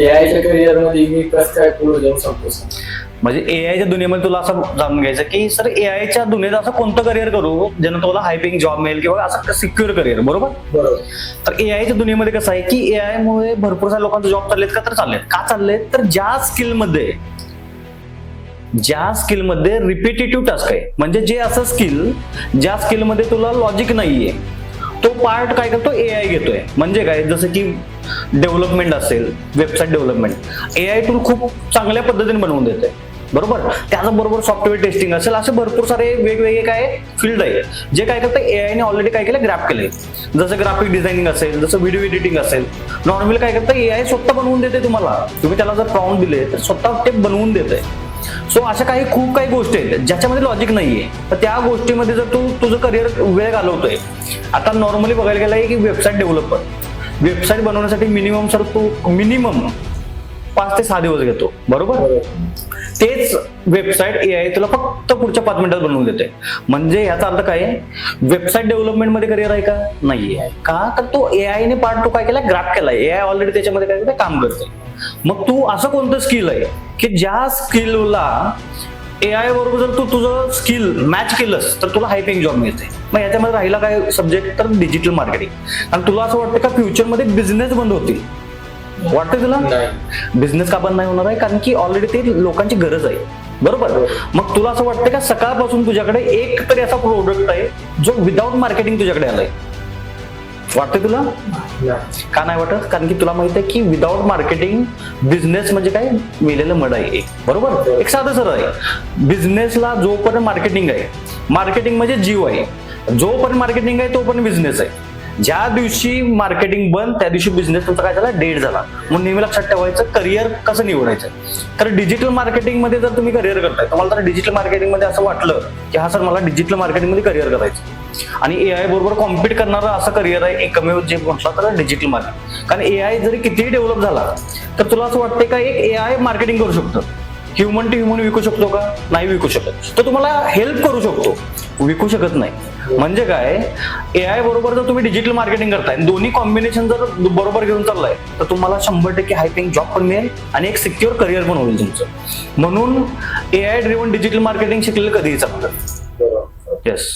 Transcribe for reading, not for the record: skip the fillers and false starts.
एआयच्या career मध्ये मी कसं काय पुढे जाऊ शकतो? म्हणजे एआयच्या दुनियेमध्ये तुला असं जाणून घ्यायचं की सर एआयच्या दुनियेत असं कोणतं करिअर करू ज्यानं तुला हाय पेइंग जॉब मिळेल किंवा असं सिक्युअर करिअर, बरोबर? बरोबर. तर एआयच्या दुनियेमध्ये कसं आहे की एआय मुळे भरपूर साऱ्या लोकांचे जॉब चाललेत का? तर चाललेत. का चाललेत? तर ज्या स्किलमध्ये रिपिटेटिव्ह टास्क आहे, म्हणजे जे असं ज्या स्किलमध्ये तुला लॉजिक नाहीये, तो पार्ट काय करतो? एआय घेतोय. म्हणजे काय? जसं की डेव्हलपमेंट असेल, वेबसाईट डेव्हलपमेंट, एआय टूल खूप चांगल्या पद्धतीने बनवून देते, बरोबर? त्याचबरोबर सॉफ्टवेअर टेस्टिंग असेल, असे भरपूर सारे वेगवेगळे काय फील्ड आहे जे काय करतं एआयने ऑलरेडी काय केलं? ग्रॅप केलंय. जसं ग्राफिक डिझायनिंग असेल, जसं व्हिडिओ एडिटिंग असेल, नॉर्मली काय करतं एआय स्वतः बनवून देते तुम्हाला. तुम्ही त्याला जर प्रॉम्प्ट दिले तर स्वतः ते बनवून देते. सो अशा खूप काही गोष्टी आहेत ज्याच्यामध्ये लॉजिक नाहीये. तर त्या गोष्टीमध्ये जर तू तुझं करिअर वेळ घालवतोय, आता नॉर्मली बघायला गेलाय की वेबसाईट डेव्हलपर, वेबसाईट बनवण्यासाठी मिनिमम 5 ते 6 दिवस घेतो, बरोबर? तेच वेबसाईट एआय तुला फक्त पुढच्या 5 मिनिटात बनवून देते. म्हणजे याचा अर्थ काय? वेबसाईट डेव्हलपमेंट मध्ये करिअर आहे का? नाहीये. का? तर तो एआयने पार्ट तो काय केला? ग्रॅप केलाय. एआय ऑलरेडी त्याच्यामध्ये काय करते? काम करते. मग तू असं कोणतं स्किल आहे की ज्या स्किलला एआय बरोबर जर तू तुझं स्किल मॅच केलंस तर तुला हाय पेइंग जॉब मिळते. मग याच्यामध्ये राहिला काय सब्जेक्ट? तर डिजिटल मार्केटिंग. आणि तुला असं वाटतं का फ्युचरमध्ये बिझनेस बंद होतील? वाटतं तुला? बिझनेस का बंद नाही होणार आहे? कारण की ऑलरेडी ते लोकांची गरज आहे, बरोबर? मग तुला असं वाटतं का सकाळपासून तुझ्याकडे एक तरी असा प्रोडक्ट आहे जो विदाउट मार्केटिंग तुझ्याकडे आलाय? वाटतं तुला? का नाही वाटत? कारण की तुला माहित आहे की विदाउट मार्केटिंग बिझनेस म्हणजे काय? मेलेलं मड आहे, बरोबर? एक साधं सरळ आहे. बिझनेसला जोपर्यंत मार्केटिंग आहे, मार्केटिंग म्हणजे जीव आहे, जोपर्यंत मार्केटिंग आहे तोपर्यंत बिझनेस आहे. ज्या दिवशी मार्केटिंग बंद त्या दिवशी बिझनेस तुमचा काय झाला? डेड झाला. मग नेहमी लक्षात ठेवायचं करिअर कसं निवडायचं. तर डिजिटल मार्केटिंग मध्ये जर तुम्ही करिअर करताय, तुम्हाला तर डिजिटल मार्केटिंग मध्ये असं वाटलं की हा सर मला डिजिटल मार्केटिंग मध्ये करिअर करायचं आणि एआय बरोबर कॉम्पिट करणारं असं करिअर आहे एकमेव जे म्हटलं तर डिजिटल मार्केटिंग. कारण एआय जरी कितीही डेव्हलप झाला तर तुला असं वाटतंय का एक एआय मार्केटिंग करू शकतं? ह्युमन टू ह्युमन विकू शकतो का? नाही विकू शकत. तो तुम्हाला हेल्प करू शकतो, विकू शकत नाही. म्हणजे काय? एआय बरोबर जर तुम्ही डिजिटल मार्केटिंग करताय, दोन्ही कॉम्बिनेशन जर बरोबर घेऊन चाललाय तर तुम्हाला 100% हाय पेइंग जॉब पण मिळेल आणि एक सिक्युअर करिअर पण होईल तुमचं. म्हणून एआय ड्रिव्हन डिजिटल मार्केटिंग शिकलेलं कधीही चांगलं. येस.